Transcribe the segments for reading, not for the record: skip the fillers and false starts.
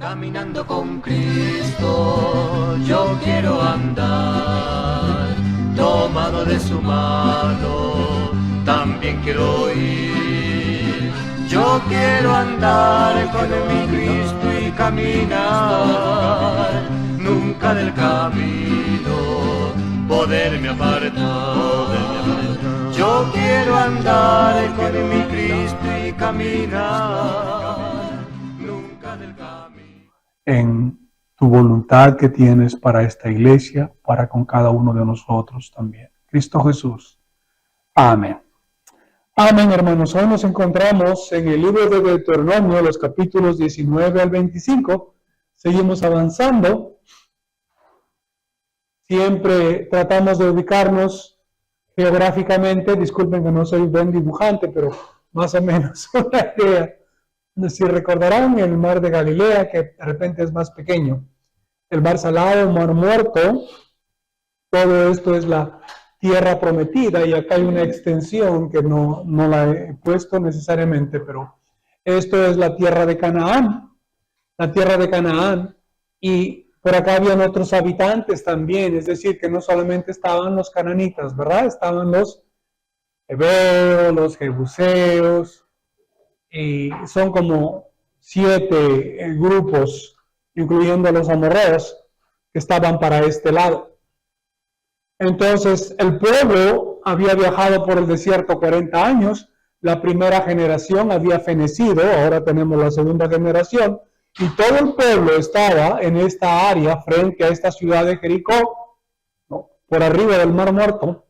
Caminando con Cristo, yo quiero andar, tomado de su mano, también quiero ir. Yo quiero andar con mi Cristo y caminar, nunca del camino poderme apartar. Yo quiero andar con mi Cristo y caminar, nunca del camino. En tu voluntad que tienes para esta iglesia, para con cada uno de nosotros también. Cristo Jesús. Amén. Amén, hermanos. Hoy nos encontramos en el libro de Deuteronomio, los capítulos 19 al 25. Seguimos avanzando. Siempre tratamos de ubicarnos geográficamente. Disculpen que no soy buen dibujante, pero más o menos una idea. Si recordarán el mar de Galilea, que de repente es más pequeño, el mar Salado, el mar Muerto, todo esto es la tierra prometida, y acá hay una extensión que no la he puesto necesariamente, pero esto es la tierra de Canaán, y por acá habían otros habitantes también, es decir, que no solamente estaban los cananitas, ¿verdad? Estaban los heveos, los jebuseos, y son como 7 grupos, incluyendo a los amorreos, que estaban para este lado. Entonces, el pueblo había viajado por el desierto 40 años, la primera generación había fenecido, ahora tenemos la segunda generación, y todo el pueblo estaba en esta área, frente a esta ciudad de Jericó, ¿no?, por arriba del Mar Muerto,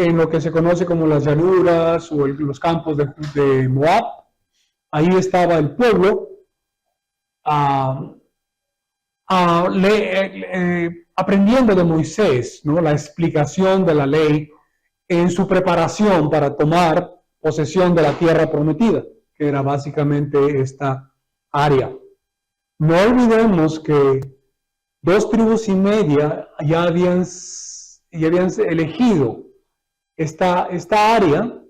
en lo que se conoce como las llanuras o los campos de Moab. Ahí estaba el pueblo aprendiendo de Moisés, ¿no?, la explicación de la ley en su preparación para tomar posesión de la tierra prometida, que era básicamente esta área. No olvidemos que 2 tribus y media ya habían elegido esta área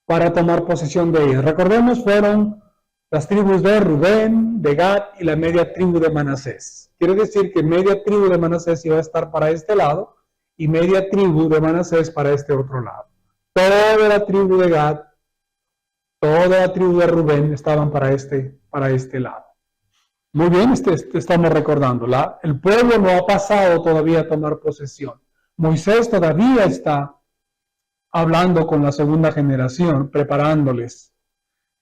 para tomar posesión de ella. Recordemos, fueron las tribus de Rubén, de Gad y la media tribu de Manasés. Quiere decir que media tribu de Manasés iba a estar para este lado y media tribu de Manasés para este otro lado. Toda la tribu de Gad, toda la tribu de Rubén estaban para este lado. Muy bien, estamos recordando. El pueblo no ha pasado todavía a tomar posesión. Moisés todavía está hablando con la segunda generación, preparándoles,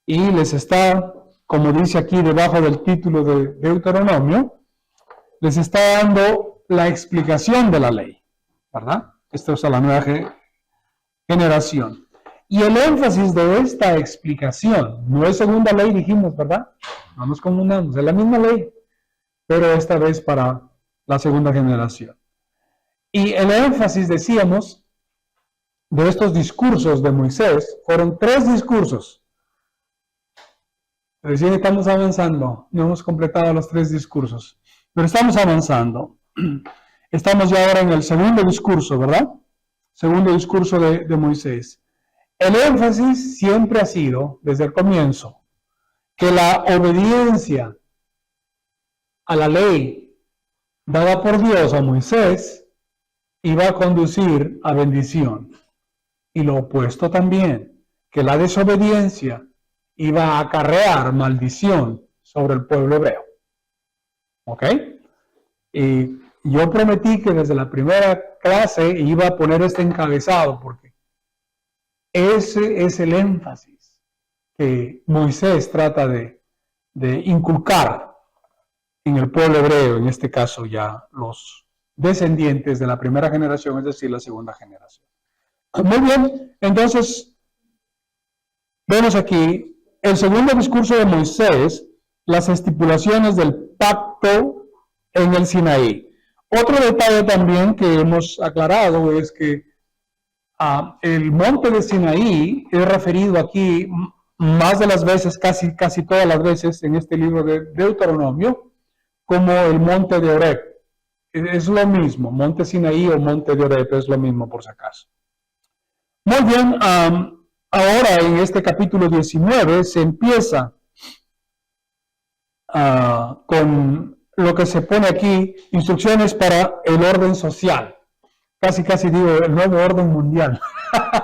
y les está, como dice aquí debajo del título de Deuteronomio, les está dando la explicación de la ley, ¿verdad? Esto es a la nueva generación. Y el énfasis de esta explicación, no es segunda ley, dijimos, ¿verdad? No nos confundamos, es la misma ley, pero esta vez para la segunda generación. Y el énfasis, decíamos, de estos discursos de Moisés, fueron 3 discursos. Recién estamos avanzando, no hemos completado los 3 discursos, pero estamos avanzando. Estamos ya ahora en el segundo discurso, ¿verdad? Segundo discurso de Moisés. El énfasis siempre ha sido, desde el comienzo, que la obediencia a la ley dada por Dios a Moisés iba a conducir a bendición. Y lo opuesto también, que la desobediencia iba a acarrear maldición sobre el pueblo hebreo. ¿Ok? Y yo prometí que desde la primera clase iba a poner este encabezado, porque ese es el énfasis que Moisés trata de inculcar en el pueblo hebreo, en este caso ya los descendientes de la primera generación, es decir, la segunda generación. Muy bien, entonces vemos aquí el segundo discurso de Moisés, las estipulaciones del pacto en el Sinaí. Otro detalle también que hemos aclarado es que el monte de Sinaí es referido aquí más de las veces, casi todas las veces en este libro de Deuteronomio, como el monte de Horeb. Es lo mismo, monte Sinaí o monte de Horeb es lo mismo por si acaso. Muy bien, ahora, en este capítulo 19, se empieza con lo que se pone aquí, instrucciones para el orden social. Casi digo, el nuevo orden mundial.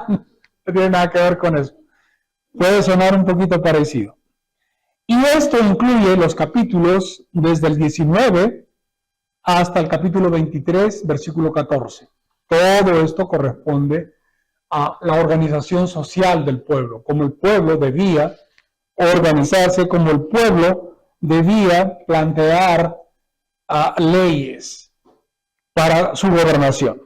No tiene nada que ver con eso. Puede sonar un poquito parecido. Y esto incluye los capítulos desde el 19 hasta el capítulo 23, versículo 14. Todo esto corresponde a la organización social del pueblo, como el pueblo debía organizarse, como el pueblo debía plantear leyes para su gobernación.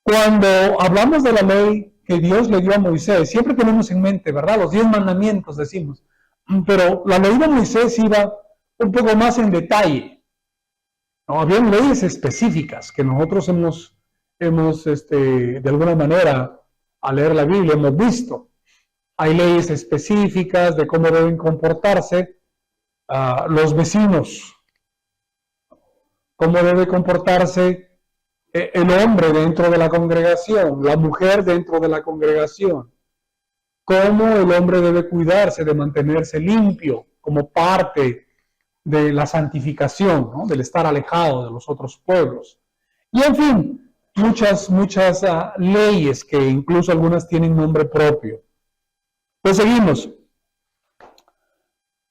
Cuando hablamos de la ley que Dios le dio a Moisés, siempre tenemos en mente, ¿verdad? Los 10 mandamientos decimos, pero la ley de Moisés iba un poco más en detalle. ¿No? Habían leyes específicas que nosotros hemos de alguna manera, al leer la Biblia, hemos visto. Hay leyes específicas de cómo deben comportarse los vecinos, cómo debe comportarse el hombre dentro de la congregación, la mujer dentro de la congregación, cómo el hombre debe cuidarse de mantenerse limpio como parte de la santificación, ¿no? Del estar alejado de los otros pueblos. Y en fin, muchas leyes que incluso algunas tienen nombre propio. Pues seguimos.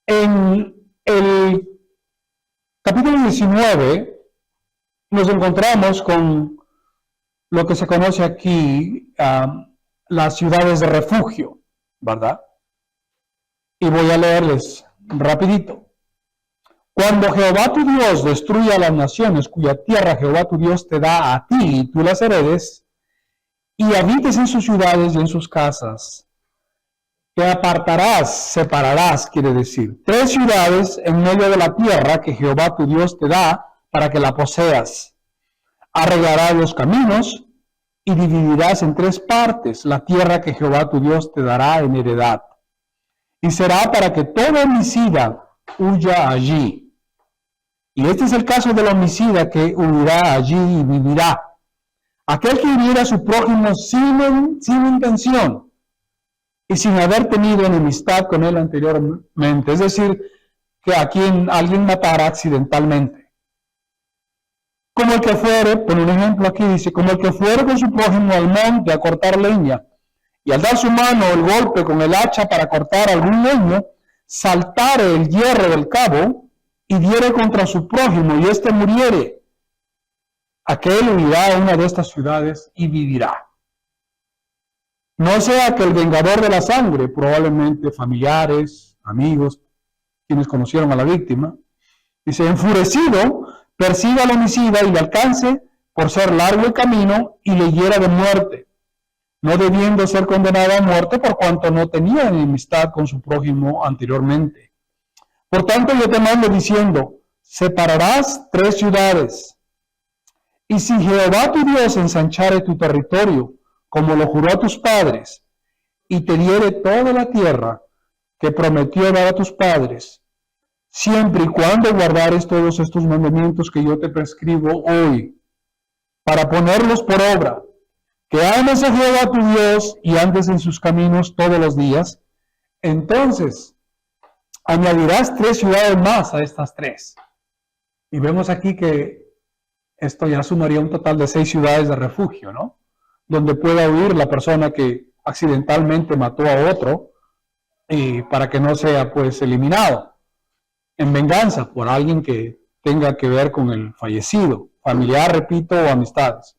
En el capítulo 19 nos encontramos con lo que se conoce aquí las ciudades de refugio, ¿verdad? Y voy a leerles rapidito. Cuando Jehová tu Dios destruya las naciones cuya tierra Jehová tu Dios te da a ti y tú las heredes, y habites en sus ciudades y en sus casas, te apartarás, separarás, quiere decir, 3 ciudades en medio de la tierra que Jehová tu Dios te da para que la poseas. Arreglarás los caminos y dividirás en 3 partes la tierra que Jehová tu Dios te dará en heredad. Y será para que todo homicida huya allí. Y este es el caso del homicida que huirá allí y vivirá. Aquel que hiriera a su prójimo sin intención y sin haber tenido enemistad con él anteriormente. Es decir, que a quien alguien matara accidentalmente. Como el que fuere, por un ejemplo aquí dice, como el que fuere con su prójimo al monte a cortar leña, y al dar su mano el golpe con el hacha para cortar algún leño, saltare el hierro del cabo, y diere contra su prójimo, y éste muriere, aquel huirá a una de estas ciudades y vivirá. No sea que el vengador de la sangre, probablemente familiares, amigos, quienes conocieron a la víctima, dice, enfurecido, persiga al homicida y le alcance por ser largo el camino y le hiera de muerte, no debiendo ser condenado a muerte por cuanto no tenía enemistad con su prójimo anteriormente. Por tanto, yo te mando diciendo, separarás 3 ciudades. Y si Jehová tu Dios ensanchare tu territorio, como lo juró a tus padres, y te diere toda la tierra que prometió dar a tus padres, siempre y cuando guardares todos estos mandamientos que yo te prescribo hoy, para ponerlos por obra, que ames a Jehová tu Dios y andes en sus caminos todos los días, entonces añadirás 3 ciudades más a estas 3. Y vemos aquí que esto ya sumaría un total de 6 ciudades de refugio, ¿no? Donde pueda huir la persona que accidentalmente mató a otro y para que no sea pues eliminado en venganza por alguien que tenga que ver con el fallecido, familiar, repito, o amistades.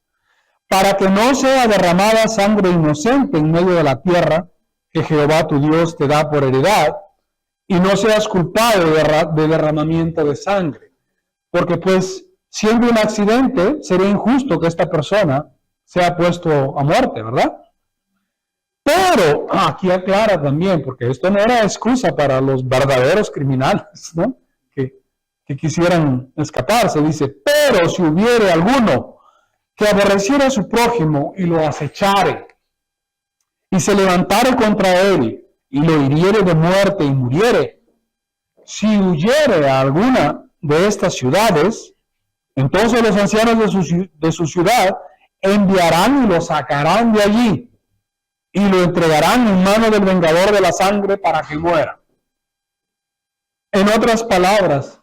Para que no sea derramada sangre inocente en medio de la tierra que Jehová tu Dios te da por heredad, y no seas culpado de derramamiento de sangre, porque pues siendo un accidente sería injusto que esta persona sea puesto a muerte, ¿verdad? Pero aquí aclara también, porque esto no era excusa para los verdaderos criminales, ¿no? Que quisieran escaparse, dice, pero si hubiere alguno que aborreciera a su prójimo y lo acechare, y se levantare contra él, y lo hiriere de muerte y muriere, si huyere a alguna de estas ciudades, entonces los ancianos de su ciudad enviarán y lo sacarán de allí, y lo entregarán en mano del vengador de la sangre para que muera. En otras palabras,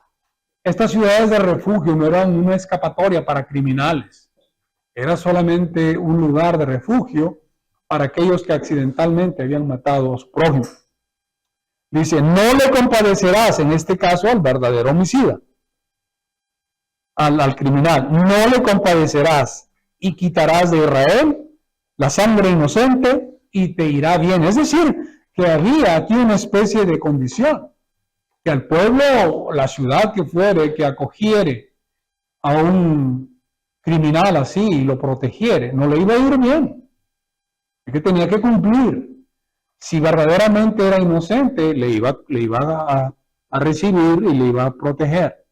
estas ciudades de refugio no eran una escapatoria para criminales, era solamente un lugar de refugio para aquellos que accidentalmente habían matado a su prójimo. Dice, no le compadecerás, en este caso, al verdadero homicida, al criminal, no le compadecerás y quitarás de Israel la sangre inocente y te irá bien. Es decir, que había aquí una especie de condición, que al pueblo, la ciudad que fuere, que acogiere a un criminal así y lo protegiere, no le iba a ir bien, es que tenía que cumplir. Si verdaderamente era inocente, le iba a recibir y le iba a proteger.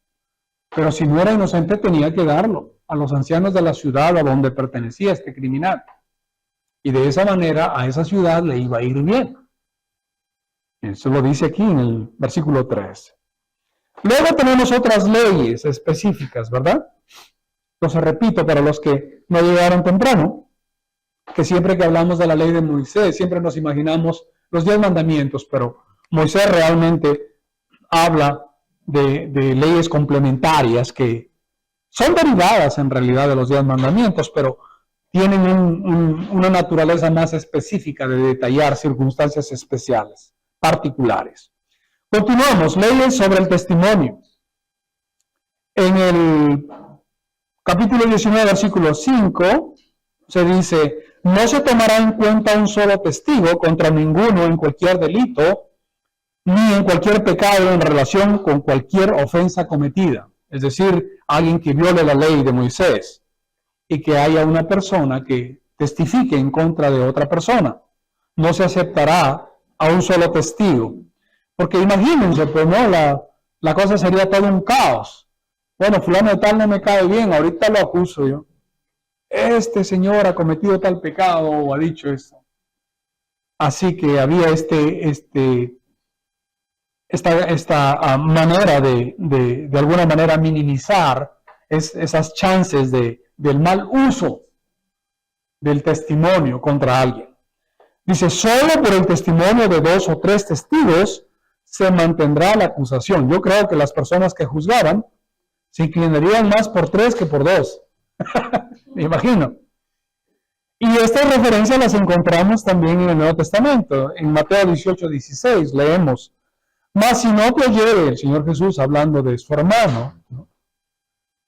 Pero si no era inocente, tenía que darlo a los ancianos de la ciudad a donde pertenecía este criminal. Y de esa manera a esa ciudad le iba a ir bien. Eso lo dice aquí en el versículo 3. Luego tenemos otras leyes específicas, ¿verdad? Entonces repito, para los que no llegaron temprano, que siempre que hablamos de la ley de Moisés, siempre nos imaginamos los 10 mandamientos, pero Moisés realmente habla de leyes complementarias que son derivadas en realidad de los 10 mandamientos, pero tienen una naturaleza más específica de detallar circunstancias especiales, particulares. Continuamos, leyes sobre el testimonio. En el capítulo 19, versículo 5, se dice, no se tomará en cuenta un solo testigo contra ninguno en cualquier delito, ni en cualquier pecado en relación con cualquier ofensa cometida. Es decir, alguien que viole la ley de Moisés y que haya una persona que testifique en contra de otra persona. No se aceptará a un solo testigo. Porque imagínense, pues no, la cosa sería todo un caos. Bueno, fulano de tal no me cae bien, ahorita lo acuso yo. Este señor ha cometido tal pecado o ha dicho esto. Así que había esta manera de alguna manera minimizar esas chances del mal uso del testimonio contra alguien. Dice, solo por el testimonio de 2 o 3 testigos se mantendrá la acusación. Yo creo que las personas que juzgaban se inclinarían más por 3 que por 2. Me imagino. Y estas referencias las encontramos también en el Nuevo Testamento. En Mateo 18:16 leemos, mas si no te oyere, el Señor Jesús hablando de su hermano, ¿no?,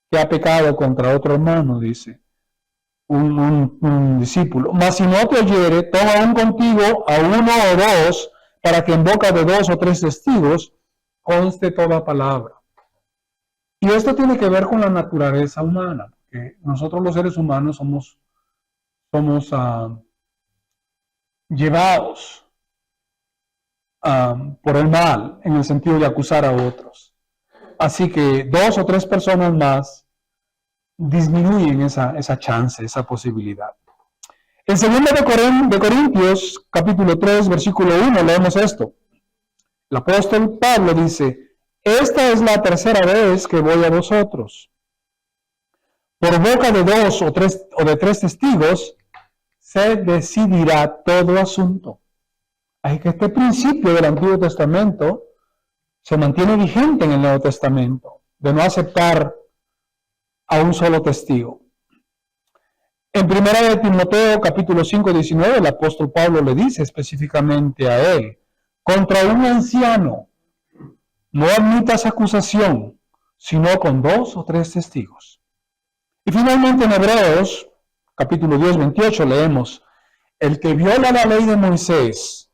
que ha pecado contra otro hermano, dice un discípulo, mas si no te oyere, toma aún contigo a 1 o 2, para que en boca de 2 o 3 testigos conste toda palabra. Y esto tiene que ver con la naturaleza humana, que nosotros los seres humanos somos llevados por el mal, en el sentido de acusar a otros. Así que 2 o 3 personas más disminuyen esa chance, esa posibilidad. En 2 de Corintios, capítulo 3, versículo 1, leemos esto. El apóstol Pablo dice, esta es la 3ª vez que voy a vosotros. Por boca de 2 o de 3 testigos se decidirá todo asunto. Así que este principio del Antiguo Testamento se mantiene vigente en el Nuevo Testamento, de no aceptar a un solo testigo. En 1 de Timoteo, capítulo 5, 19, el apóstol Pablo le dice específicamente a él, contra un anciano no admitas acusación, sino con 2 o 3 testigos. Y finalmente en Hebreos, capítulo 10, 28, leemos, el que viola la ley de Moisés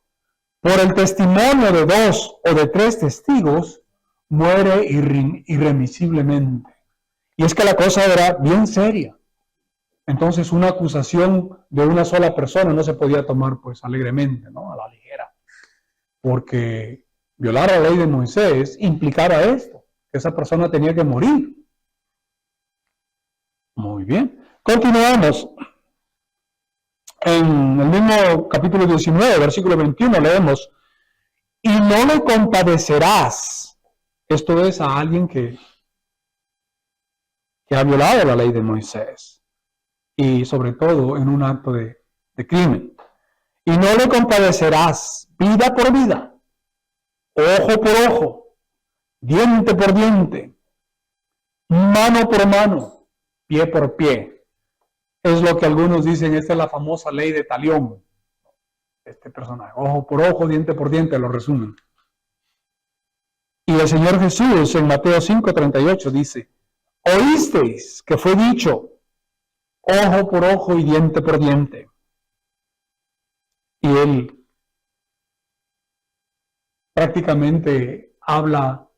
por el testimonio de 2 o de 3 testigos, muere irremisiblemente. Y es que la cosa era bien seria. Entonces una acusación de una sola persona no se podía tomar pues alegremente, ¿no?, a la ligera. Porque violar la ley de Moisés implicaba esto, que esa persona tenía que morir. Muy bien. Continuamos. En el mismo capítulo 19, versículo 21, leemos, y no le compadecerás. Esto es a alguien que ha violado la ley de Moisés. Y sobre todo en un acto de crimen. Y no le compadecerás vida por vida, ojo por ojo, diente por diente, mano por mano, pie por pie. Es lo que algunos dicen, esta es la famosa ley de Talión. Este personaje, ojo por ojo, diente por diente, lo resumen. Y el Señor Jesús en Mateo 5:38 dice, oísteis que fue dicho, ojo por ojo y diente por diente. Y él prácticamente habla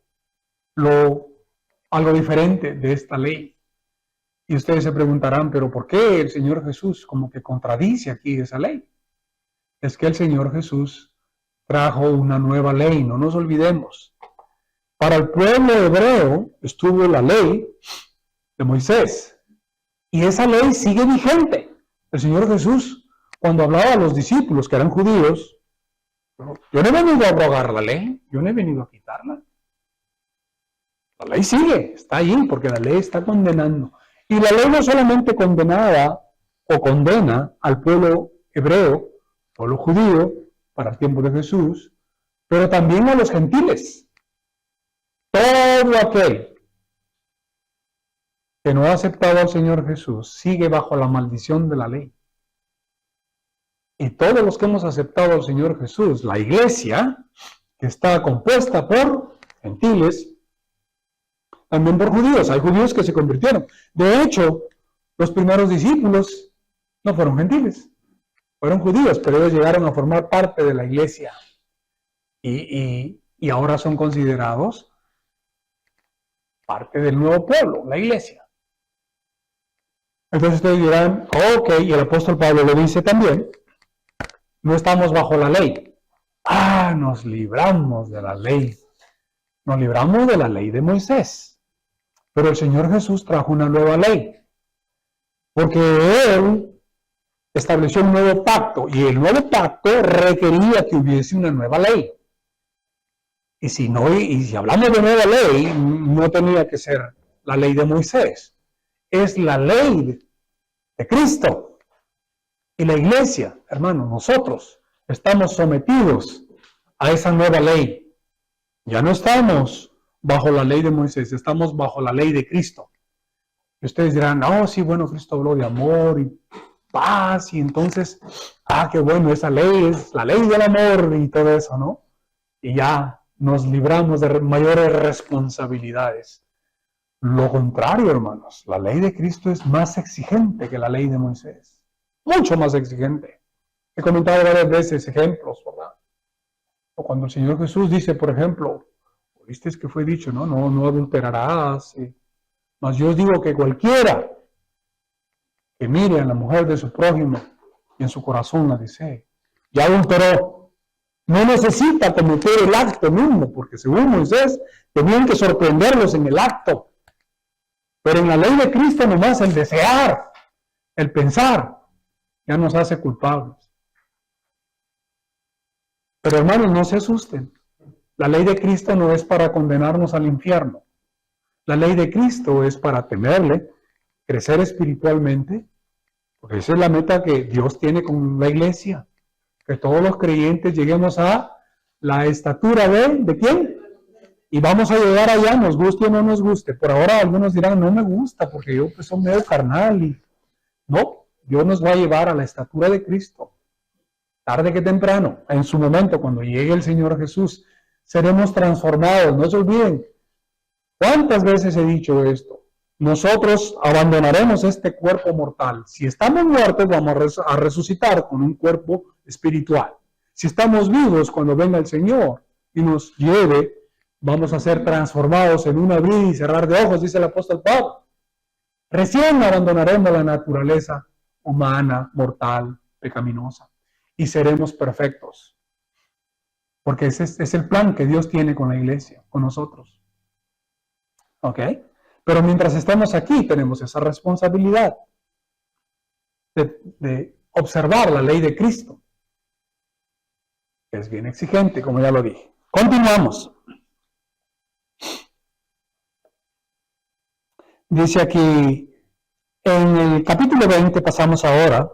algo diferente de esta ley. Y ustedes se preguntarán, pero ¿por qué el Señor Jesús como que contradice aquí esa ley? Es que el Señor Jesús trajo una nueva ley, no nos olvidemos. Para el pueblo hebreo estuvo la ley de Moisés, y esa ley sigue vigente. El Señor Jesús, cuando hablaba a los discípulos que eran judíos, yo no he venido a abrogar la ley, yo no he venido a quitarla. La ley sigue, está ahí, porque la ley está condenando. Y la ley no solamente condenaba o condena al pueblo hebreo, pueblo judío, para el tiempo de Jesús, pero también a los gentiles. Todo aquel que no ha aceptado al Señor Jesús sigue bajo la maldición de la ley. Y todos los que hemos aceptado al Señor Jesús, la iglesia, que está compuesta por gentiles, también por judíos. Hay judíos que se convirtieron. De hecho, los primeros discípulos no fueron gentiles, fueron judíos, pero ellos llegaron a formar parte de la iglesia. Y ahora son considerados parte del nuevo pueblo, la iglesia. Entonces ustedes dirán, ok, y el apóstol Pablo lo dice también, no estamos bajo la ley. Nos libramos de la ley. Nos libramos de la ley de Moisés. Pero el Señor Jesús trajo una nueva ley. Porque Él estableció un nuevo pacto. Y el nuevo pacto requería que hubiese una nueva ley. Y si hablamos de nueva ley, no tenía que ser la ley de Moisés. Es la ley de Cristo. Y la iglesia, hermanos, nosotros estamos sometidos a esa nueva ley. Ya no estamos bajo la ley de Moisés, estamos bajo la ley de Cristo. Y ustedes dirán, sí, bueno, Cristo habló de amor y paz, y entonces, qué bueno, esa ley es la ley del amor y todo eso, ¿no? Y ya nos libramos de mayores responsabilidades. Lo contrario, hermanos, la ley de Cristo es más exigente que la ley de Moisés. Mucho más exigente. He comentado varias veces ejemplos, ¿verdad? O cuando el Señor Jesús dice, por ejemplo, ¿viste que fue dicho, no adulterarás? Mas yo os digo que cualquiera que mire a la mujer de su prójimo y en su corazón la desee, ya adulteró. No necesita cometer el acto mismo, porque según Moisés tenían que sorprenderlos en el acto. Pero en la ley de Cristo nomás el desear, el pensar, ya nos hace culpables. Pero hermanos, no se asusten. La ley de Cristo no es para condenarnos al infierno. La ley de Cristo es para temerle, crecer espiritualmente, porque esa es la meta que Dios tiene con la iglesia. Que todos los creyentes lleguemos a la estatura ¿de quién? Y vamos a llegar allá, nos guste o no nos guste. Por ahora algunos dirán, no me gusta, porque yo soy medio carnal. Y no. Dios nos va a llevar a la estatura de Cristo. Tarde que temprano, en su momento, cuando llegue el Señor Jesús, seremos transformados. No se olviden. ¿Cuántas veces he dicho esto? Nosotros abandonaremos este cuerpo mortal. Si estamos muertos, vamos a resucitar con un cuerpo espiritual. Si estamos vivos, cuando venga el Señor y nos lleve, vamos a ser transformados en un abrir y cerrar de ojos, dice el apóstol Pablo. Recién abandonaremos la naturaleza humana, mortal, pecaminosa, y seremos perfectos. Porque ese es el plan que Dios tiene con la iglesia, con nosotros. ¿Ok? Pero mientras estemos aquí, tenemos esa responsabilidad de observar la ley de Cristo, que es bien exigente, como ya lo dije. Continuamos. Dice aquí, en el capítulo 20 pasamos ahora,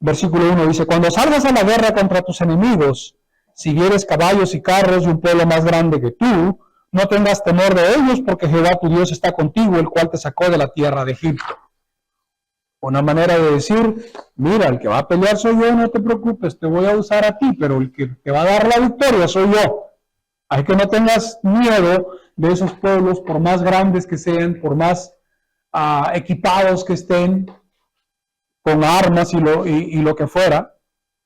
versículo 1 dice, cuando salgas a la guerra contra tus enemigos, si vieres caballos y carros y un pueblo más grande que tú, No tengas temor de ellos, porque Jehová tu Dios está contigo, el cual te sacó de la tierra de Egipto. Una manera de decir, mira, el que va a pelear soy yo, no te preocupes, te voy a usar a ti, pero el que te va a dar la victoria soy yo. Hay que no tengas miedo de esos pueblos, por más grandes que sean, por más equipados que estén, con armas y lo que fuera,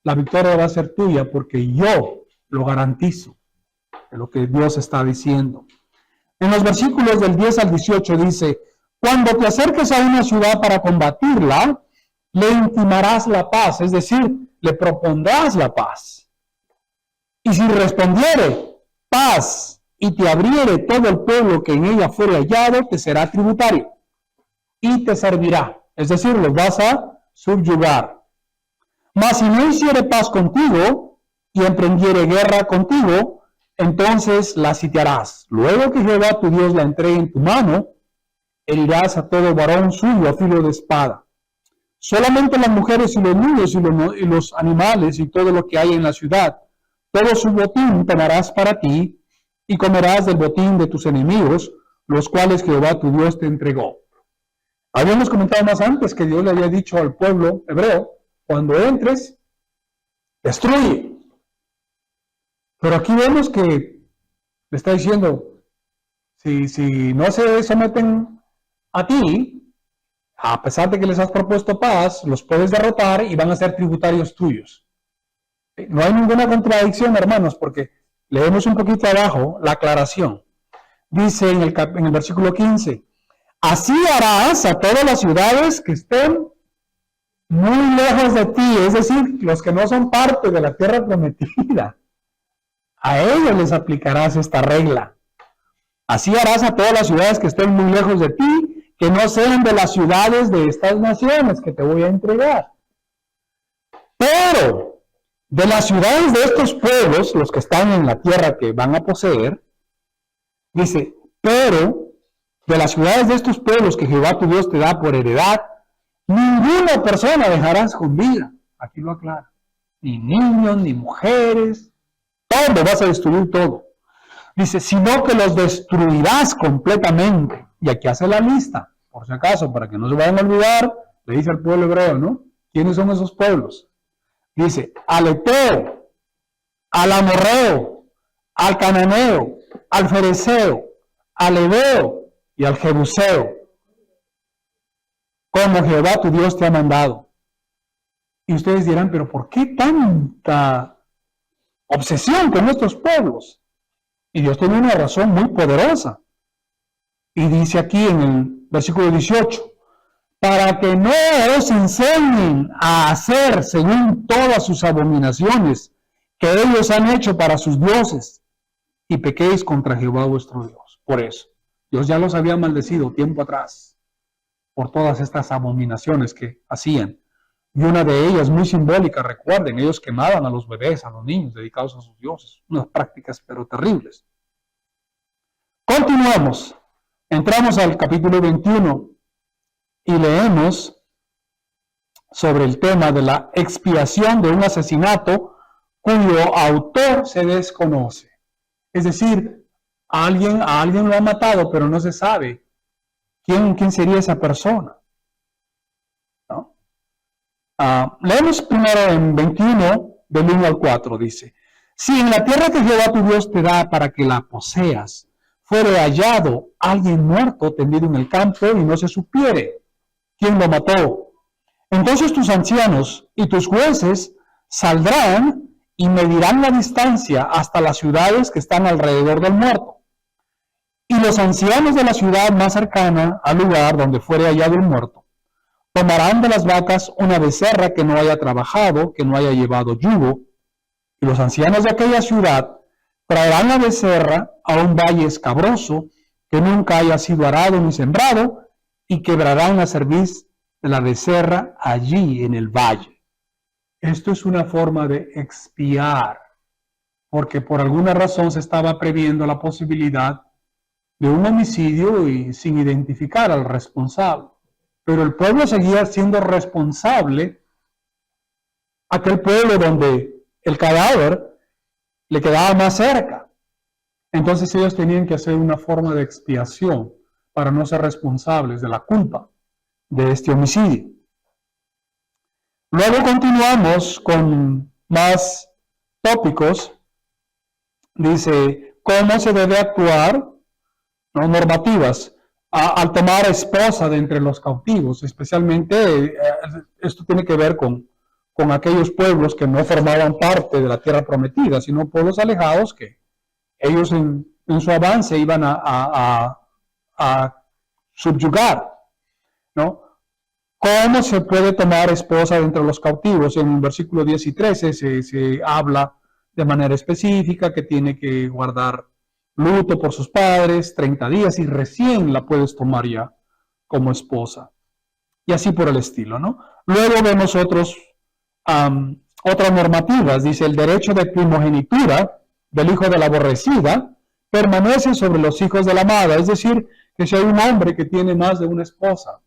la victoria va a ser tuya, porque yo lo garantizo, de lo que Dios está diciendo. En los versículos del 10 al 18 dice, cuando te acerques a una ciudad para combatirla, le intimarás la paz, es decir, le propondrás la paz. Y si respondiere paz y te abriere todo el pueblo que en ella fuere hallado, te será tributario y te servirá, es decir, los vas a subyugar. Mas si no hiciere paz contigo y emprendiere guerra contigo, entonces la sitiarás. Luego que Jehová tu Dios la entregue en tu mano, herirás a todo varón suyo a filo de espada. Solamente las mujeres y los niños y los animales y todo lo que hay en la ciudad, todo su botín tomarás para ti y comerás del botín de tus enemigos, los cuales Jehová tu Dios te entregó. Habíamos comentado más antes que Dios le había dicho al pueblo hebreo, cuando entres, destruye. Pero aquí vemos que le está diciendo, si no se someten a ti, a pesar de que les has propuesto paz, los puedes derrotar y van a ser tributarios tuyos. No hay ninguna contradicción, hermanos, porque leemos un poquito abajo la aclaración. Dice en el versículo 15, así harás a todas las ciudades que estén muy lejos de ti, es decir, los que no son parte de la tierra prometida. A ellos les aplicarás esta regla. Así harás a todas las ciudades que estén muy lejos de ti, que no sean de las ciudades de estas naciones que te voy a entregar. Pero de las ciudades de estos pueblos, los que están en la tierra que van a poseer, dice, pero de las ciudades de estos pueblos que Jehová tu Dios te da por heredad, ninguna persona dejarás con vida. Aquí lo aclara. Ni niños, ni mujeres, todo, vas a destruir todo. Dice, sino que los destruirás completamente. Y aquí hace la lista, por si acaso, para que no se vayan a olvidar, le dice al pueblo hebreo, ¿no? ¿Quiénes son esos pueblos? Dice, al Eteo, al Amorreo, al Cananeo, al Fereceo, al Heveo y al Jebuseo, como Jehová tu Dios te ha mandado. Y ustedes dirán, pero ¿por qué tanta obsesión con estos pueblos? Y Dios tiene una razón muy poderosa. Y dice aquí en el versículo 18, para que no os enseñen a hacer según todas sus abominaciones que ellos han hecho para sus dioses, y pequéis contra Jehová vuestro Dios. Por eso, Dios ya los había maldecido tiempo atrás, por todas estas abominaciones que hacían. Y una de ellas muy simbólica, recuerden, ellos quemaban a los bebés, a los niños dedicados a sus dioses. Unas prácticas pero terribles. Continuamos. Entramos al capítulo 21 y leemos sobre el tema de la expiación de un asesinato cuyo autor se desconoce. Es decir, a alguien lo ha matado, pero no se sabe quién sería esa persona. ¿No? Leemos primero en 21, del 1 al 4, dice, si en la tierra que Jehová tu Dios te da para que la poseas, fuere hallado alguien muerto tendido en el campo y no se supiere quién lo mató, entonces tus ancianos y tus jueces saldrán y medirán la distancia hasta las ciudades que están alrededor del muerto. Y los ancianos de la ciudad más cercana al lugar donde fuere hallado el muerto, tomarán de las vacas una becerra que no haya trabajado, que no haya llevado yugo, y los ancianos de aquella ciudad traerán la becerra a un valle escabroso que nunca haya sido arado ni sembrado, y quebrarán la cerviz de la becerra allí en el valle. Esto es una forma de expiar, porque por alguna razón se estaba previendo la posibilidad de un homicidio y sin identificar al responsable. Pero el pueblo seguía siendo responsable, aquel pueblo donde el cadáver le quedaba más cerca. Entonces ellos tenían que hacer una forma de expiación para no ser responsables de la culpa de este homicidio. Luego continuamos con más tópicos. Dice, ¿cómo se debe actuar? ¿No? Normativas. Al tomar esposa de entre los cautivos, especialmente esto tiene que ver con aquellos pueblos que no formaban parte de la tierra prometida, sino pueblos alejados que ellos en su avance iban a subyugar, ¿no? ¿Cómo se puede tomar esposa de entre los cautivos? En el versículo 10 y 13 se habla de manera específica que tiene que guardar luto por sus padres, 30 días, y recién la puedes tomar ya como esposa. Y así por el estilo, ¿no? Luego vemos otras normativas. Dice, el derecho de primogenitura del hijo de la aborrecida permanece sobre los hijos de la amada. Es decir, que si hay un hombre que tiene más de una esposa,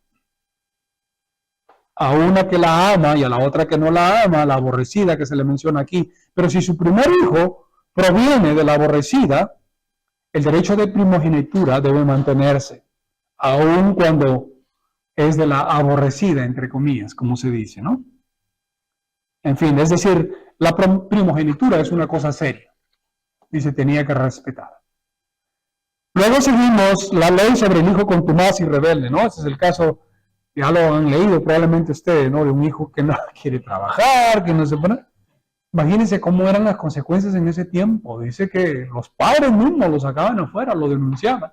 a una que la ama y a la otra que no la ama, la aborrecida que se le menciona aquí, pero si su primer hijo proviene de la aborrecida, el derecho de primogenitura debe mantenerse, aun cuando es de la aborrecida, entre comillas, como se dice, ¿no? En fin, es decir, la primogenitura es una cosa seria y se tenía que respetar. Luego seguimos la ley sobre el hijo contumaz y rebelde, ¿no? Ese es el caso, ya lo han leído probablemente ustedes, ¿no? De un hijo que no quiere trabajar, que no se pone... Imagínense cómo eran las consecuencias en ese tiempo. Dice que los padres mismos lo sacaban afuera, lo denunciaban.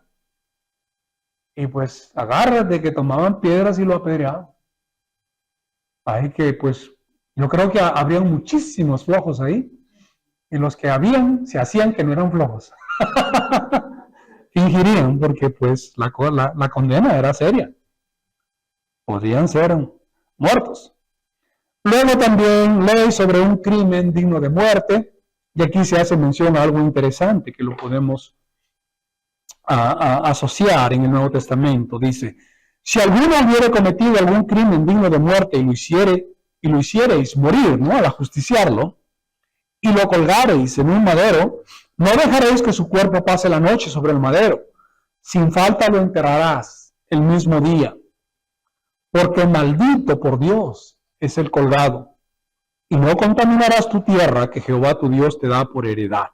Y pues agárrate que tomaban piedras y lo apedreaban. Así que pues yo creo que habrían muchísimos flojos ahí. Y los que habían se hacían que no eran flojos. Fingirían porque pues la condena era seria. Podrían ser muertos. Luego también ley sobre un crimen digno de muerte, y aquí se hace mención a algo interesante que lo podemos asociar en el Nuevo Testamento. Dice, si alguno hubiere cometido algún crimen digno de muerte y lo hiciereis morir, ¿no? Al ajusticiarlo, y lo colgareis en un madero, no dejaréis que su cuerpo pase la noche sobre el madero, sin falta lo enterrarás el mismo día, porque maldito por Dios es el colgado, y no contaminarás tu tierra que Jehová tu Dios te da por heredad.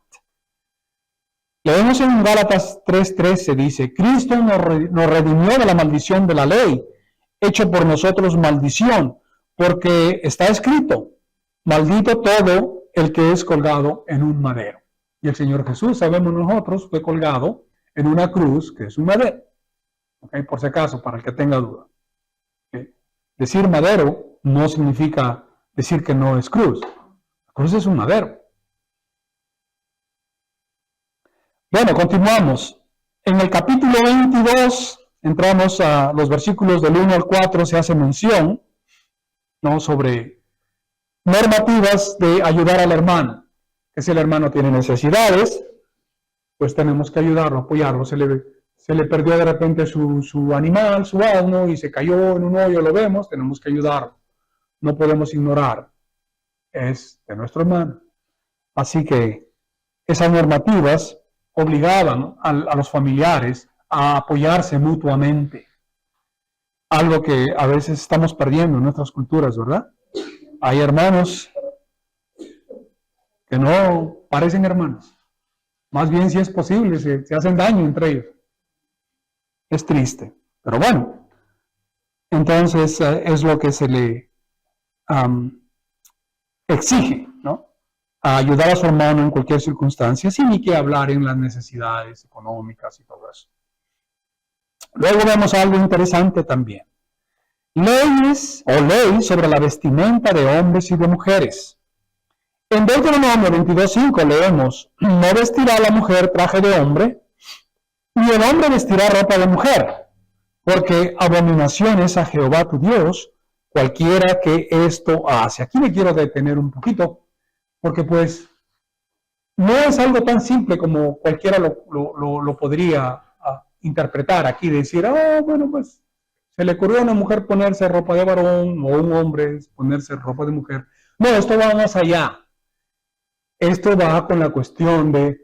Leemos en Gálatas 3:13, dice, Cristo nos redimió de la maldición de la ley, hecho por nosotros maldición, porque está escrito, maldito todo el que es colgado en un madero. Y el Señor Jesús, sabemos nosotros, fue colgado en una cruz, que es un madero. ¿Okay? Por si acaso, para el que tenga duda. ¿Okay? Decir madero no significa decir que no es cruz. La cruz es un madero. Bueno, continuamos. En el capítulo 22, entramos a los versículos del 1 al 4, se hace mención, ¿no? Sobre normativas de ayudar al hermano. Que si el hermano tiene necesidades, pues tenemos que ayudarlo, apoyarlo. Se le perdió de repente su animal, su asno, y se cayó en un hoyo, lo vemos, tenemos que ayudarlo. No podemos ignorar, es de nuestro hermano. Así que esas normativas obligaban a los familiares a apoyarse mutuamente. Algo que a veces estamos perdiendo en nuestras culturas, ¿verdad? Hay hermanos que no parecen hermanos. Más bien, si es posible, se hacen daño entre ellos. Es triste, pero bueno. Entonces es lo que se le exige, ¿no? A ayudar a su hermano en cualquier circunstancia, sin ni que hablar en las necesidades económicas y todo eso. Luego vemos algo interesante también. Ley sobre la vestimenta de hombres y de mujeres. En Deuteronomio 22:5 leemos, no vestirá la mujer traje de hombre, ni el hombre vestirá ropa de mujer, porque abominación es a Jehová tu Dios, cualquiera que esto hace. Aquí me quiero detener un poquito, porque pues no es algo tan simple como cualquiera lo podría interpretar aquí, decir, bueno, pues se le ocurrió a una mujer ponerse ropa de varón, o a un hombre ponerse ropa de mujer. No, esto va más allá. Esto va con la cuestión de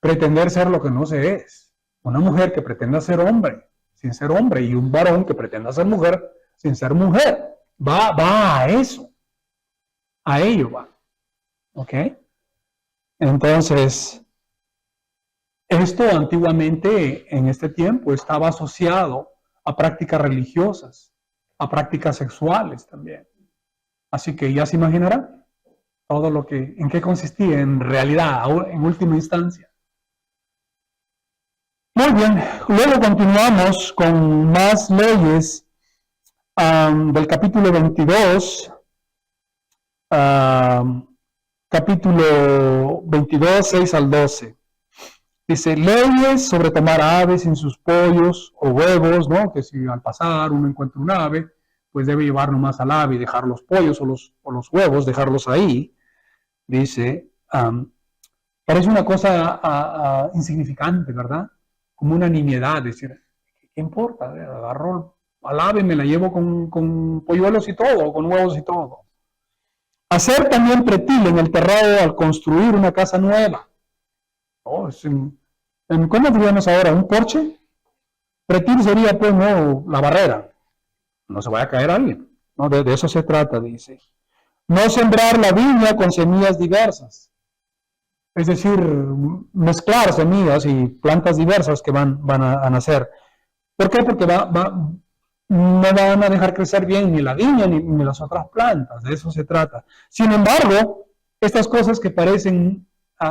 pretender ser lo que no se es. Una mujer que pretenda ser hombre sin ser hombre y un varón que pretenda ser mujer sin ser mujer. Va a eso. A ello va. ¿Ok? Entonces, esto antiguamente en este tiempo estaba asociado a prácticas religiosas, a prácticas sexuales también. Así que ya se imaginarán todo lo que, en qué consistía en realidad, en última instancia. Muy bien, luego continuamos con más leyes del capítulo 22, capítulo 22, 6 al 12. Dice, leyes sobre tomar aves en sus pollos o huevos, ¿no? Que si al pasar uno encuentra un ave, pues debe llevar nomás al ave y dejar los pollos o los huevos, dejarlos ahí. Dice, parece una cosa insignificante, ¿verdad? Como una nimiedad, decir, ¿qué importa? Agarro al ave y me la llevo con polluelos y todo, con huevos y todo. Hacer también pretil en el terrado al construir una casa nueva. Oh, ¿cómo diríamos ahora? ¿Un porche? Pretil sería, pues, no, la barrera. No se vaya a caer alguien. No, de eso se trata, dice. No sembrar la viña con semillas diversas. Es decir, mezclar semillas y plantas diversas que van a nacer. ¿Por qué? Porque no van a dejar crecer bien ni la viña ni las otras plantas. De eso se trata. Sin embargo, estas cosas que parecen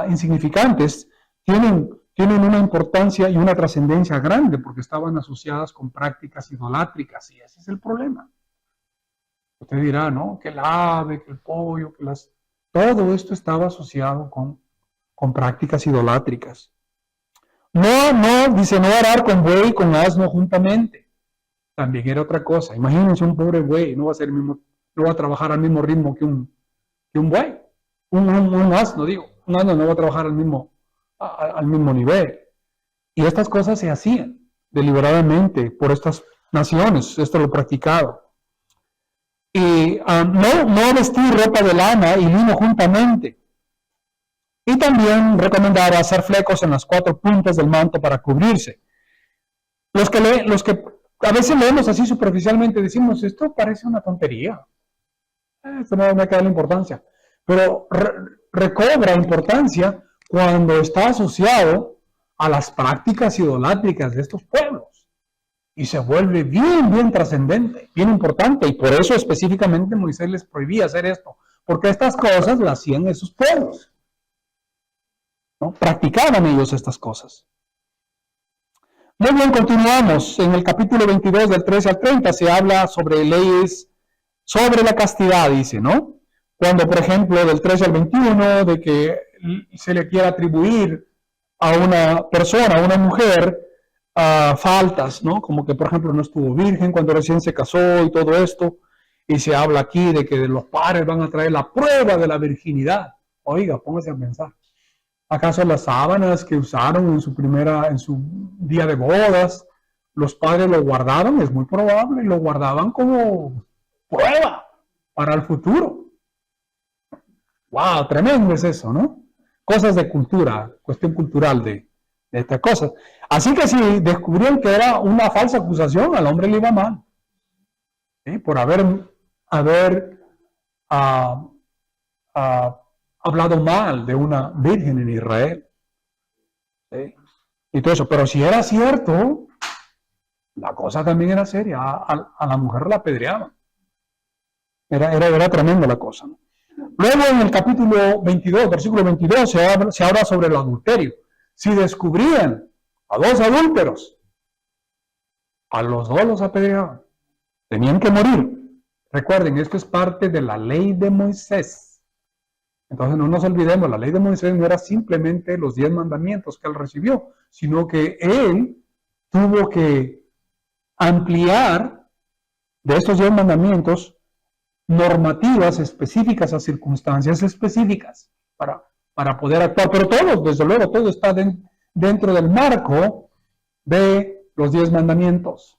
insignificantes tienen una importancia y una trascendencia grande porque estaban asociadas con prácticas idolátricas y ese es el problema. Usted dirá, ¿no? Que el ave, que el pollo, todo esto estaba asociado con prácticas idolátricas. Dice, no arar con buey y con asno juntamente. También era otra cosa. Imagínense un pobre buey, no va a trabajar al mismo ritmo que un buey. Un asno, digo. Un asno no va a trabajar al mismo nivel. Y estas cosas se hacían deliberadamente por estas naciones. Esto lo practicado. Y no vestir ropa de lana y lino juntamente. Y también recomendaba hacer flecos en las 4 puntas del manto para cubrirse. Los que a veces leemos así superficialmente decimos, esto parece una tontería. Esto no me queda la importancia. Pero recobra importancia cuando está asociado a las prácticas idolátricas de estos pueblos. Y se vuelve bien trascendente, bien importante. Y por eso específicamente Moisés les prohibía hacer esto. Porque estas cosas las hacían esos pueblos. ¿No? Practicaban ellos estas cosas. Muy bien, continuamos. En el capítulo 22 del 13 al 30 se habla sobre leyes sobre la castidad, dice, ¿no? Cuando, por ejemplo, del 13 al 21, de que se le quiera atribuir a una persona, a una mujer, faltas, ¿no? Como que, por ejemplo, no estuvo virgen cuando recién se casó y todo esto. Y se habla aquí de que los padres van a traer la prueba de la virginidad. Oiga, póngase a pensar. ¿Acaso las sábanas que usaron en su día de bodas, los padres lo guardaban? Es muy probable, lo guardaban como prueba para el futuro. ¡Wow! Tremendo es eso, ¿no? Cosas de cultura, cuestión cultural de estas cosas. Así que si descubrieron que era una falsa acusación, al hombre le iba mal. ¿Sí? Por haber hablado mal de una virgen en Israel. ¿Sí? Y todo eso. Pero si era cierto, la cosa también era seria. A la mujer la apedreaban. Era tremenda la cosa. Luego en el capítulo 22, versículo 22, se habla sobre el adulterio. Si descubrían a 2 adúlteros, a los 2 los apedreaban. Tenían que morir. Recuerden, esto es parte de la ley de Moisés. Entonces no nos olvidemos, la ley de Moisés no era simplemente los 10 mandamientos que él recibió, sino que él tuvo que ampliar de estos 10 mandamientos normativas específicas a circunstancias específicas para poder actuar. Pero todo, desde luego, todo está dentro del marco de los 10 mandamientos.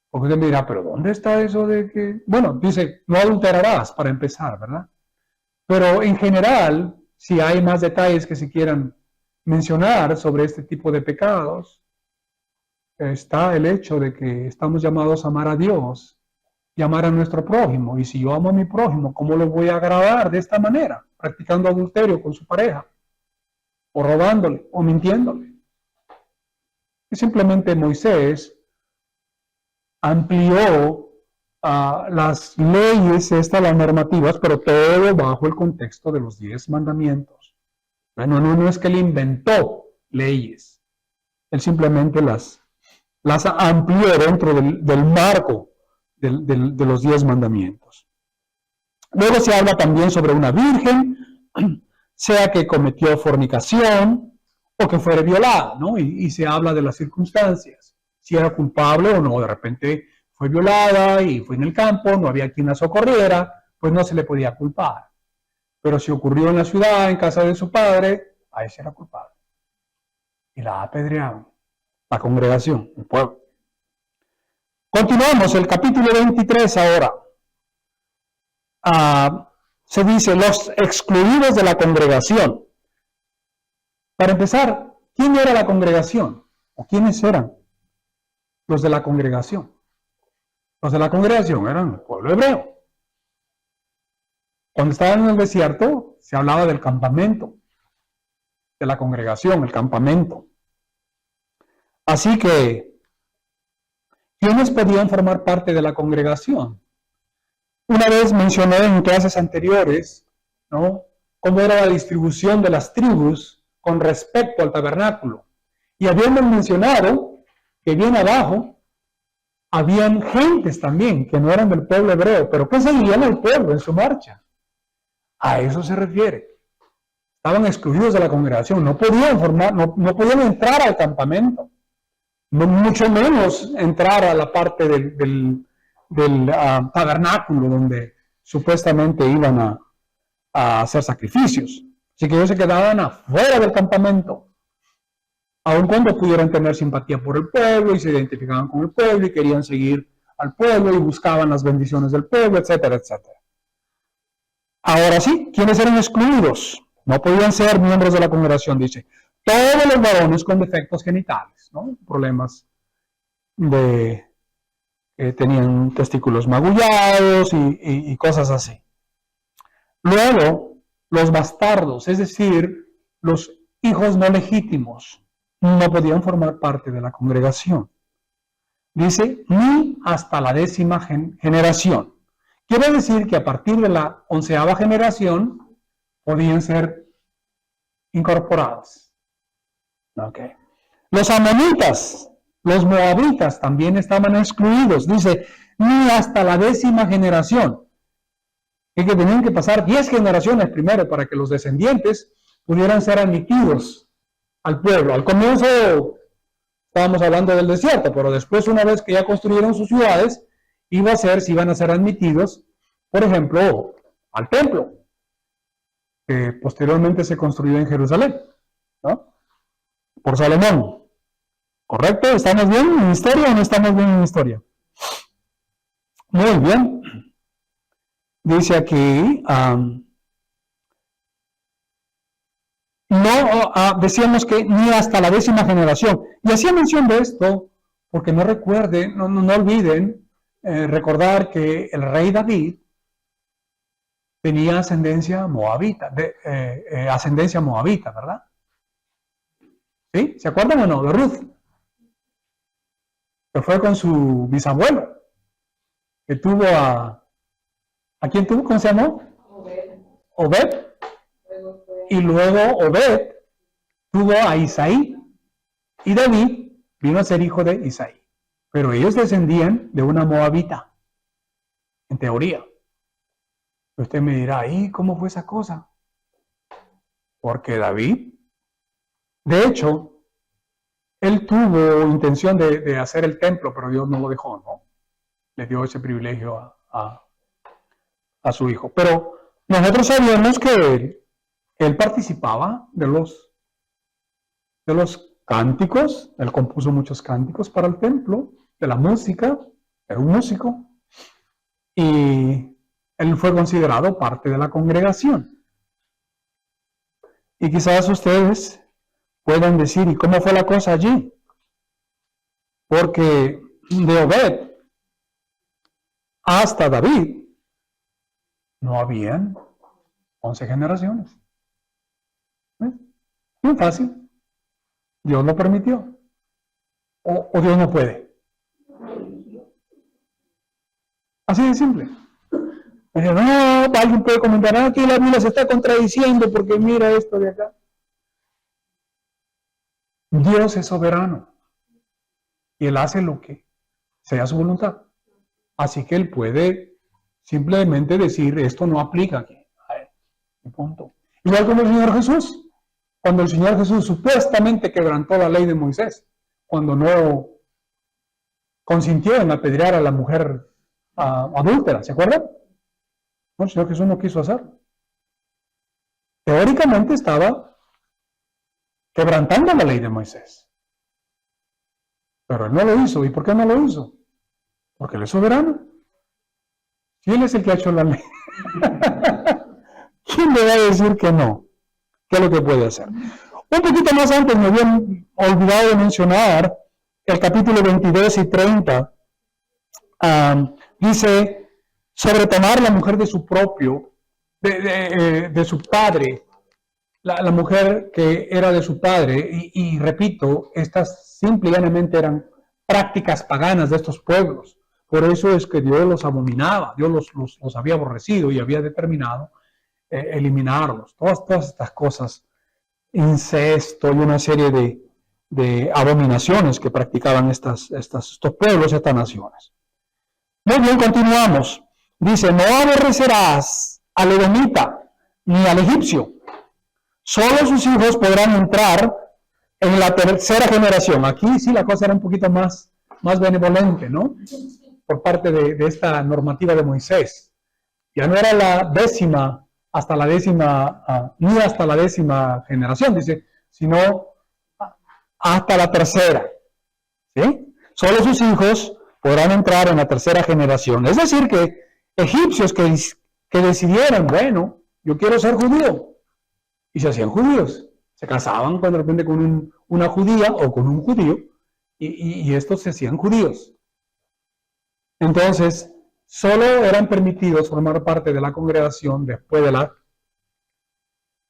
Porque usted me dirá, ¿pero dónde está eso de que...? Bueno, dice, no adulterarás para empezar, ¿verdad? Pero en general, si hay más detalles que se quieran mencionar sobre este tipo de pecados está el hecho de que estamos llamados a amar a Dios y amar a nuestro prójimo. Y si yo amo a mi prójimo, ¿cómo lo voy a agradar de esta manera? Practicando adulterio con su pareja, o robándole, o mintiéndole. Y simplemente Moisés amplió las leyes, las normativas, pero todo bajo el contexto de los 10 mandamientos. No es que él inventó leyes, él simplemente las amplió dentro del marco de los 10 mandamientos. Luego se habla también sobre una virgen, sea que cometió fornicación o que fuera violada, ¿no? Y se habla de las circunstancias, si era culpable o no. De repente fue violada y fue en el campo, no había quien la socorriera, pues no se le podía culpar. Pero si ocurrió en la ciudad, en casa de su padre, ahí se era culpable. Y la apedreaban, la congregación, el pueblo. Continuamos, el capítulo 23 ahora. Se dice, los excluidos de la congregación. Para empezar, ¿quién era la congregación? ¿O quiénes eran los de la congregación? Los de la congregación eran el pueblo hebreo. Cuando estaban en el desierto, se hablaba del campamento, de la congregación, el campamento. Así que, ¿quiénes podían formar parte de la congregación? Una vez mencioné en clases anteriores, ¿no?, cómo era la distribución de las tribus con respecto al tabernáculo. Y habíamos mencionado que bien abajo habían gentes también que no eran del pueblo hebreo, pero que seguían al pueblo en su marcha. A eso se refiere. Estaban excluidos de la congregación, no podían podían entrar al campamento, mucho menos entrar a la parte del tabernáculo donde supuestamente iban a hacer sacrificios. Así que ellos se quedaban afuera del campamento, aun cuando pudieran tener simpatía por el pueblo y se identificaban con el pueblo y querían seguir al pueblo y buscaban las bendiciones del pueblo, etcétera, etcétera. Ahora sí, ¿quiénes eran excluidos? No podían ser miembros de la congregación, dice. Todos los varones con defectos genitales, ¿no? Problemas de tenían testículos magullados y cosas así. Luego, los bastardos, es decir, los hijos no legítimos, no podían formar parte de la congregación. Dice, ni hasta la 10ª generación. Quiere decir que a partir de la 11ª generación podían ser incorporados. Okay. Los amonitas, los moabitas también estaban excluidos. Dice, ni hasta la 10ª generación. Y que tenían que pasar 10 generaciones primero para que los descendientes pudieran ser admitidos al pueblo. Al comienzo estábamos hablando del desierto, pero después, una vez que ya construyeron sus ciudades, iban a ser admitidos, por ejemplo, al templo, que posteriormente se construyó en Jerusalén, ¿no?, por Salomón. ¿Correcto? ¿Estamos bien en historia o no estamos bien en historia? Muy bien. Dice aquí, decíamos que ni hasta la 10ª generación. Y hacía mención de esto porque no olviden recordar que el rey David tenía ascendencia moabita, ¿verdad? ¿Sí? ¿Se acuerdan o no? De Ruth, que fue con su bisabuelo, que tuvo ¿a quién tuvo? ¿Cómo se llamó? Obed. Y luego Obed tuvo a Isaí. Y David vino a ser hijo de Isaí. Pero ellos descendían de una moabita, en teoría. Usted me dirá, ¿y cómo fue esa cosa? Porque David, de hecho, él tuvo intención de hacer el templo, pero Dios no lo dejó, ¿no? Le dio ese privilegio a su hijo. Pero nosotros sabíamos que él participaba de los cánticos, él compuso muchos cánticos para el templo, de la música, era un músico, y él fue considerado parte de la congregación. Y quizás ustedes pueden decir, ¿y cómo fue la cosa allí? Porque de Obed hasta David no habían 11 generaciones. ¿Ves? Bien fácil. Dios lo permitió. O Dios no puede. Así de simple. No, alguien puede comentar, aquí la Biblia se está contradiciendo porque mira esto de acá. Dios es soberano y Él hace lo que sea su voluntad. Así que Él puede simplemente decir, esto no aplica aquí. Punto. Igual como el Señor Jesús. Cuando el Señor Jesús supuestamente quebrantó la ley de Moisés, cuando no consintió en apedrear a la mujer adúltera, ¿se acuerdan? No, el Señor Jesús no quiso hacerlo. Teóricamente estaba quebrantando la ley de Moisés. Pero Él no lo hizo. ¿Y por qué no lo hizo? Porque Él es soberano. Si Él es el que ha hecho la ley, ¿quién le va a decir que no? ¿Qué es lo que puede hacer? Un poquito más antes me había olvidado de mencionar el capítulo 22 y 30. Dice sobre tomar la mujer de su propio, de su padre, la mujer que era de su padre, y repito, estas simple y llanamente eran prácticas paganas de estos pueblos. Por eso es que Dios los abominaba, Dios los había aborrecido y había determinado eliminarlos. Todas estas cosas, incesto y una serie de abominaciones que practicaban estos pueblos, estas naciones. Muy bien, continuamos. Dice, no aborrecerás al edomita ni al egipcio. Solo sus hijos podrán entrar en la tercera generación. Aquí sí la cosa era un poquito más benevolente, ¿no? Por parte de esta normativa de Moisés. Ya no era la décima, hasta la décima, ni hasta la décima generación, dice, sino hasta la tercera. ¿Sí? Solo sus hijos podrán entrar en la tercera generación. Es decir, que egipcios que decidieran, bueno, yo quiero ser judío, y se hacían judíos. Se casaban de repente con una judía o con un judío, y estos se hacían judíos. Entonces, solo eran permitidos formar parte de la congregación después de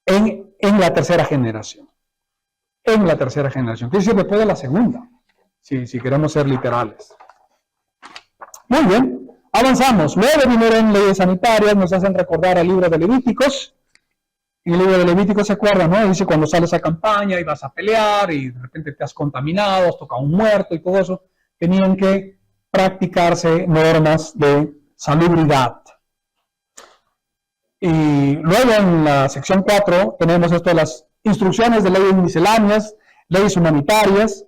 en la tercera generación. En la tercera generación. Quiere decir después de la segunda, si queremos ser literales. Muy bien, avanzamos. Luego vinieron leyes sanitarias, nos hacen recordar al libro de Levíticos. En el libro de Levíticos se acuerdan, ¿no? Dice cuando sales a campaña y vas a pelear y de repente te has contaminado, has tocado un muerto y todo eso, tenían que practicarse normas de salubridad. Y luego en la sección 4 tenemos esto de las instrucciones de leyes misceláneas, leyes humanitarias.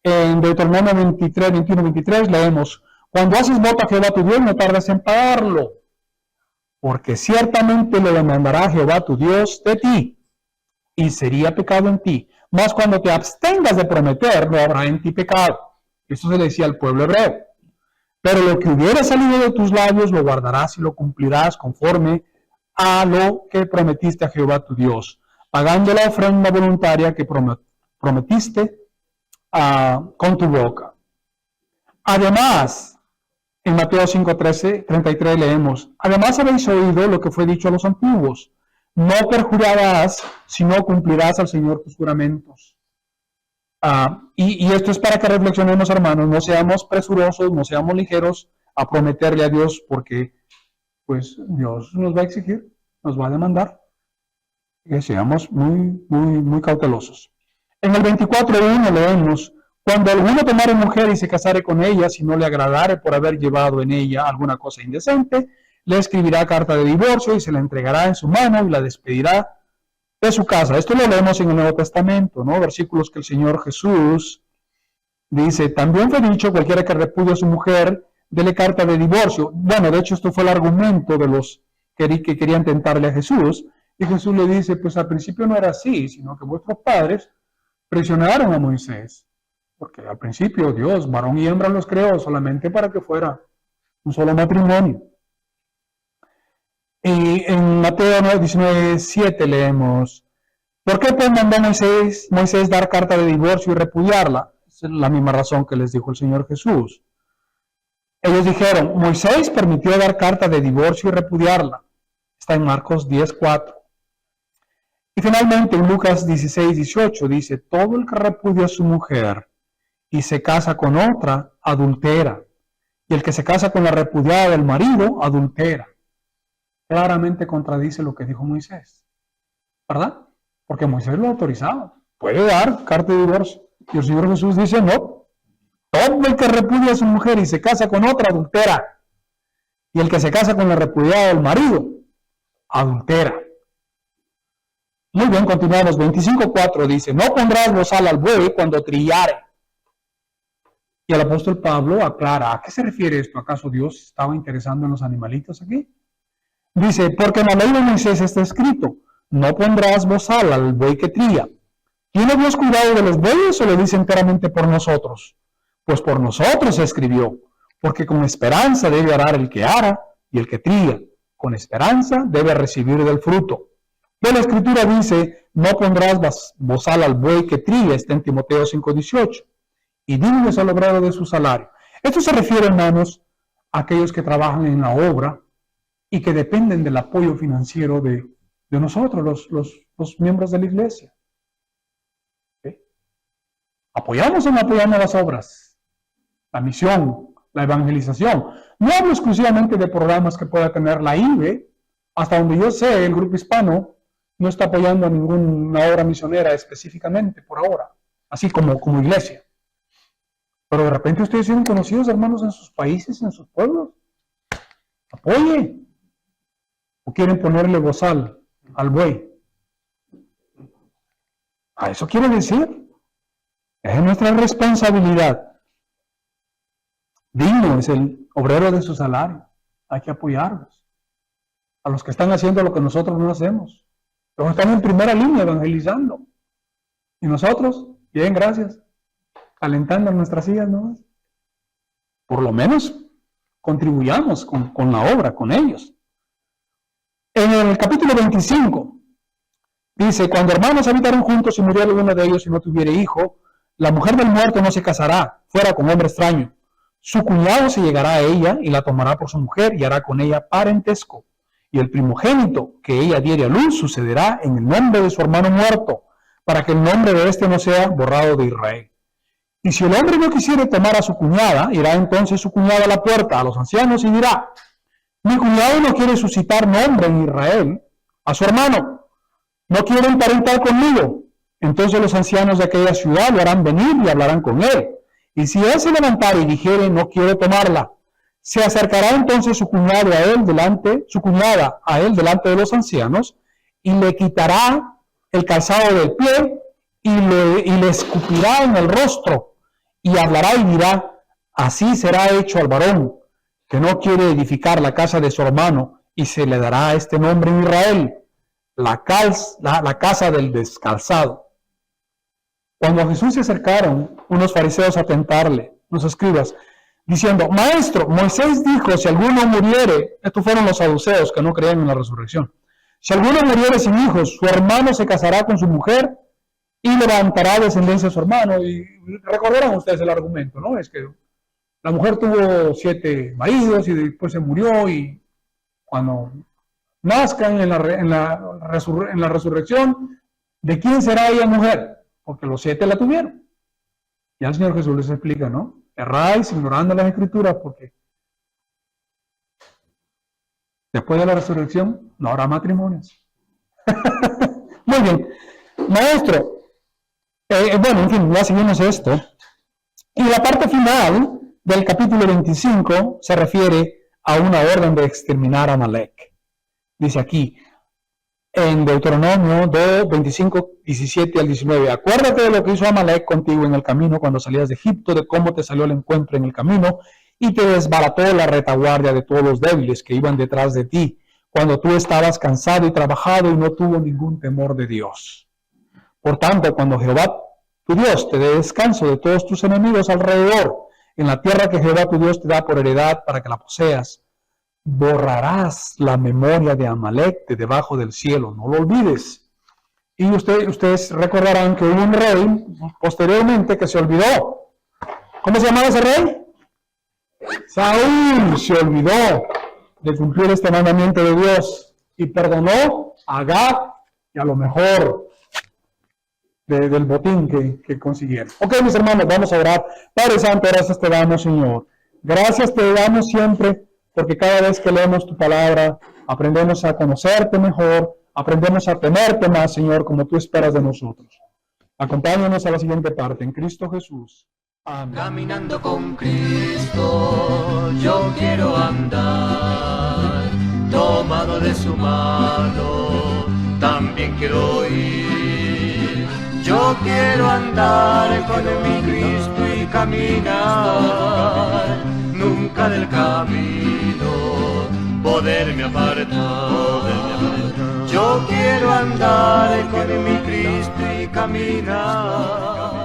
En Deuteronomio 23, 21, 23 leemos, cuando haces voto a Jehová tu Dios, no tardes en pagarlo, porque ciertamente lo demandará Jehová tu Dios de ti, y sería pecado en ti. Mas cuando te abstengas de prometer, no habrá en ti pecado. Esto se le decía al pueblo hebreo. Pero lo que hubiera salido de tus labios lo guardarás y lo cumplirás conforme a lo que prometiste a Jehová tu Dios, pagando la ofrenda voluntaria que prometiste con tu boca. Además, en Mateo 5:33 leemos, además habéis oído lo que fue dicho a los antiguos, no perjurarás, sino cumplirás al Señor tus juramentos. Y esto es para que reflexionemos, hermanos, no seamos presurosos, no seamos ligeros a prometerle a Dios, porque pues Dios nos va a exigir, nos va a demandar, que seamos muy cautelosos. En el 24:1 leemos, cuando alguno tomare mujer y se casare con ella, si no le agradare por haber llevado en ella alguna cosa indecente, le escribirá carta de divorcio y se la entregará en su mano y la despedirá de su casa. Esto lo leemos en el Nuevo Testamento, ¿no? Versículos que el Señor Jesús dice, también fue dicho, cualquiera que repudie a su mujer, dele carta de divorcio. Bueno, de hecho esto fue el argumento de los que querían tentarle a Jesús, y Jesús le dice, pues al principio no era así, sino que vuestros padres presionaron a Moisés, porque al principio Dios, varón y hembra los creó solamente para que fuera un solo matrimonio. Y en Mateo 19:7 leemos, ¿Por qué pues mandó Moisés dar carta de divorcio y repudiarla? Es la misma razón que les dijo el Señor Jesús. Ellos dijeron, Moisés permitió dar carta de divorcio y repudiarla. Está en Marcos 10:4. Y finalmente en Lucas 16:18 dice, todo el que repudia a su mujer y se casa con otra, adultera. Y el que se casa con la repudiada del marido, adultera. Claramente contradice lo que dijo Moisés, ¿verdad? Porque Moisés lo autorizaba. Puede dar carta de divorcio. Y el Señor Jesús dice, no. Todo el que repudia a su mujer y se casa con otra, adultera. Y el que se casa con la repudiada del marido, adultera. Muy bien, continuamos. 25:4 dice, no pondrás bozal al buey cuando trillare. Y el apóstol Pablo aclara, ¿a qué se refiere esto? ¿Acaso Dios estaba interesado en los animalitos aquí? Dice, porque en la ley de Moisés está escrito, no pondrás bozal al buey que trilla. ¿Tiene Dios cuidado de los bueyes o lo dice enteramente por nosotros? Pues por nosotros se escribió, porque con esperanza debe arar el que ara y el que trilla. Con esperanza debe recibir del fruto. De la escritura dice, no pondrás bozal al buey que trilla, está en Timoteo 5:18. Y digno es el obrero de su salario. Esto se refiere, hermanos, a aquellos que trabajan en la obra y que dependen del apoyo financiero de nosotros, los miembros de la iglesia. ¿Sí? ¿Apoyamos o no apoyamos las obras? La misión, la evangelización. No hablo exclusivamente de programas que pueda tener la IBE. Hasta donde yo sé, el Grupo Hispano no está apoyando a ninguna obra misionera específicamente por ahora, así como iglesia. Pero de repente ustedes tienen conocidos, hermanos, en sus países, en sus pueblos. Apoye. ¿O quieren ponerle bozal al buey? A eso quiere decir. Es nuestra responsabilidad. Digno es el obrero de su salario. Hay que apoyarlos. A los que están haciendo lo que nosotros no hacemos. Los que están en primera línea evangelizando. Y nosotros, bien, gracias. Calentando nuestras sillas, ¿no? Por lo menos contribuyamos con la obra, con ellos. En el capítulo 25 dice, cuando hermanos habitaron juntos y muriera alguno de ellos y no tuviera hijo, la mujer del muerto no se casará, fuera con hombre extraño. Su cuñado se llegará a ella y la tomará por su mujer y hará con ella parentesco. Y el primogénito que ella diere a luz sucederá en el nombre de su hermano muerto, para que el nombre de éste no sea borrado de Israel. Y si el hombre no quisiere tomar a su cuñada, irá entonces su cuñada a la puerta a los ancianos y dirá, mi cuñado no quiere suscitar nombre en Israel a su hermano, no quiere emparentar conmigo. Entonces los ancianos de aquella ciudad lo harán venir y hablarán con él. Y si él se levantare y dijere, no quiero tomarla, se acercará entonces su cuñada a él delante de los ancianos y le quitará el calzado del pie y le escupirá en el rostro y hablará y dirá, así será hecho al varón que no quiere edificar la casa de su hermano, y se le dará este nombre en Israel, la casa del descalzado. Cuando a Jesús se acercaron unos fariseos a tentarle, unos escribas, diciendo, Maestro, Moisés dijo, si alguno muriere, estos fueron los saduceos que no creían en la resurrección, si alguno muriere sin hijos, su hermano se casará con su mujer y levantará descendencia a su hermano. Y recordarán ustedes el argumento, ¿no? Es que la mujer tuvo 7 maridos y después se murió, y cuando nazcan en la resurrección, ¿de quién será ella mujer? Porque los 7 la tuvieron. Ya el Señor Jesús les explica, ¿no? Erráis ignorando las Escrituras, porque después de la resurrección no habrá matrimonios. Muy bien. Maestro, bueno, en fin, ya seguimos esto. Y la parte final del capítulo 25 se refiere a una orden de exterminar a Amalek. Dice aquí, en Deuteronomio 2, 25, 17 al 19, acuérdate de lo que hizo Amalek contigo en el camino cuando salías de Egipto, de cómo te salió el encuentro en el camino y te desbarató la retaguardia de todos los débiles que iban detrás de ti, cuando tú estabas cansado y trabajado y no tuvo ningún temor de Dios. Por tanto, cuando Jehová tu Dios te dé descanso de todos tus enemigos alrededor, en la tierra que Jehová tu Dios te da por heredad para que la poseas, borrarás la memoria de Amalek de debajo del cielo, no lo olvides. Y ustedes recordarán que hubo un rey posteriormente que se olvidó. ¿Cómo se llamaba ese rey? Saúl se olvidó de cumplir este mandamiento de Dios y perdonó a Agag y a lo mejor del botín que consiguieron. Ok, mis hermanos, vamos a orar. Padre Santo, gracias te damos, Señor. Gracias te damos siempre, porque cada vez que leemos tu palabra, aprendemos a conocerte mejor, aprendemos a temerte más, Señor, como tú esperas de nosotros. Acompáñanos a la siguiente parte, en Cristo Jesús. Amén. Caminando con Cristo, yo quiero andar, tomado de su mano, también quiero ir. Yo quiero andar con mi Cristo y caminar, nunca del camino poderme apartar. Yo quiero andar con mi Cristo y caminar.